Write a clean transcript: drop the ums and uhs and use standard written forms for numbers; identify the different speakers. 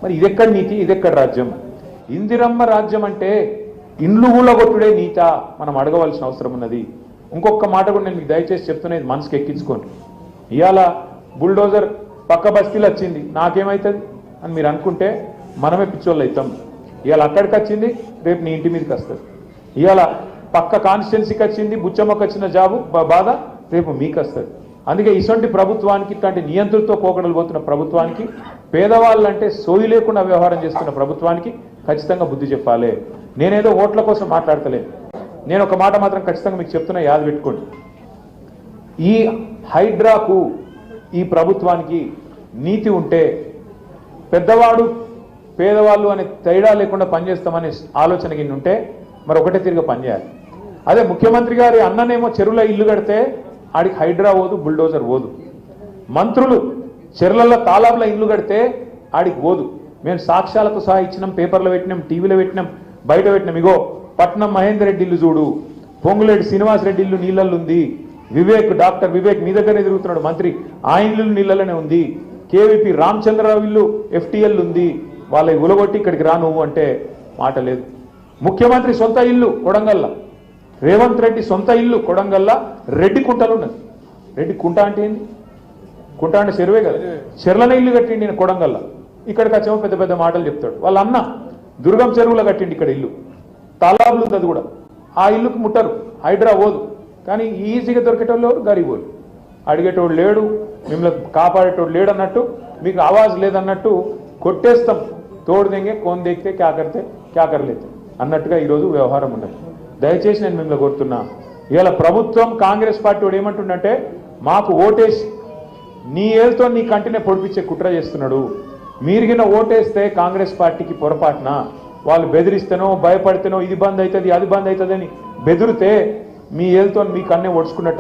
Speaker 1: మరి ఇదెక్కడ నీతి, ఇదెక్కడ రాజ్యం? ఇందిరమ్మ రాజ్యం అంటే ఇండ్లు ఊళ్ళగొట్టుడే నీత మనం అడగవలసిన అవసరం ఉన్నది. ఇంకొక మాట కూడా నేను మీకు దయచేసి చెప్తున్నది, మనసుకి ఎక్కించుకోండి. ఇవాళ బుల్డోజర్ పక్క బస్తీలు వచ్చింది, నాకేమవుతుంది అని మీరు అనుకుంటే మనమే పిచ్చోళ్ళు అవుతాం. ఇవాళ అక్కడికి వచ్చింది, రేపు నీ ఇంటి మీదకి వస్తుంది. ఇవాళ పక్క కాన్స్టిట్యున్సీకి వచ్చింది, బుచ్చమ్మకు వచ్చిన జాబు బాధ రేపు మీకు వస్తుంది. అందుకే ఇటువంటి ప్రభుత్వానికి, ఇట్లాంటి నియంత్రణతో పోకడలు పోతున్న ప్రభుత్వానికి, పేదవాళ్ళంటే సోయి లేకుండా వ్యవహారం చేస్తున్న ప్రభుత్వానికి ఖచ్చితంగా బుద్ధి చెప్పాలి. నేనేదో ఓట్ల కోసం మాట్లాడతలేదు. నేను ఒక మాట మాత్రం ఖచ్చితంగా మీకు చెప్తున్నా, యాద పెట్టుకోండి. ఈ హైడ్రాకు, ఈ ప్రభుత్వానికి నీతి ఉంటే పెద్దవాడు పేదవాళ్ళు అనే తేడా లేకుండా పనిచేస్తామనే ఆలోచన కింద ఉంటే మరి ఒకటే తిరిగి పనిచేయాలి. అదే ముఖ్యమంత్రి గారి అన్ననేమో చెరువులో ఇల్లు కడితే ఆడికి హైడ్రా పోదు, బుల్డోజర్ పోదు. మంత్రులు చెరువుల తాలాబుల ఇల్లు కడితే ఆడికి పోదు. మేము సాక్ష్యాలతో సహా ఇచ్చినాం, పేపర్లో పెట్టినాం, టీవీలో పెట్టినాం, బయట పెట్టినాం. ఇగో పట్నం మహేందర్ రెడ్డి ఇల్లు చూడు, పొంగులేటి శ్రీనివాస్ రెడ్డి ఇల్లు నీళ్ళల్లో ఉంది, వివేక్, డాక్టర్ వివేక్ మీ దగ్గరనే తిరుగుతున్నాడు మంత్రి, ఆ ఇల్లు నీళ్ళలోనే ఉంది, కేవీపీ రామచంద్రరావు ఇల్లు FTL ఉంది, వాళ్ళ ఉలగొట్టి ఇక్కడికి రా నువ్వు అంటే మాట లేదు. ముఖ్యమంత్రి సొంత ఇల్లు కొడంగల్ల, రేవంత్ రెడ్డి సొంత ఇల్లు కొడంగల్ల రెడ్డి కుంటలు ఉన్నది. రెడ్డి కుంట అంటే ఏంది? కుంట అంటే చెరువే కదా, చెర్లనే ఇల్లు కట్టిండి నేను కొడంగల్ల. ఇక్కడికి వచ్చేమో పెద్ద పెద్ద మాటలు చెప్తాడు. వాళ్ళ అన్న దుర్గం చెరువులో కట్టిండి ఇక్కడ ఇల్లు, తాలాబులు ఉంది, అది కూడా ఆ ఇల్లుకు ముట్టరు, హైడ్రా పోదు. కానీ ఈజీగా దొరికేటోళ్ళు ఎవరు? గరీబోళ్ళు. అడిగేటోడు లేడు, మిమ్మల్ని కాపాడేటోడు లేడు అన్నట్టు, మీకు ఆవాజ్ లేదన్నట్టు కొట్టేస్తాం. తోడు దెంగే కోన్ దేకితే క్యా కర్లేతే అన్నట్టుగా ఈరోజు వ్యవహారం ఉన్నది. దయచేసి నేను మిమ్మల్ని కోరుతున్నా, ఇవాళ ప్రభుత్వం కాంగ్రెస్ పార్టీ వాడు ఏమంటుండంటే, మాకు ఓటేసి నీ ఏళ్ళతో నీ కంటినే పొడిపించే కుట్ర చేస్తున్నాడు. మీరిగిన ఓటేస్తే కాంగ్రెస్ పార్టీకి పొరపాటున వాళ్ళు బెదిరిస్తేనో భయపడితేనో ఇది బంద్ అవుతుంది అది బంద్ అవుతుంది అని బెదిరితే మీ ఏళ్ళతో మీ కన్నే ఒడుచుకున్నట్టు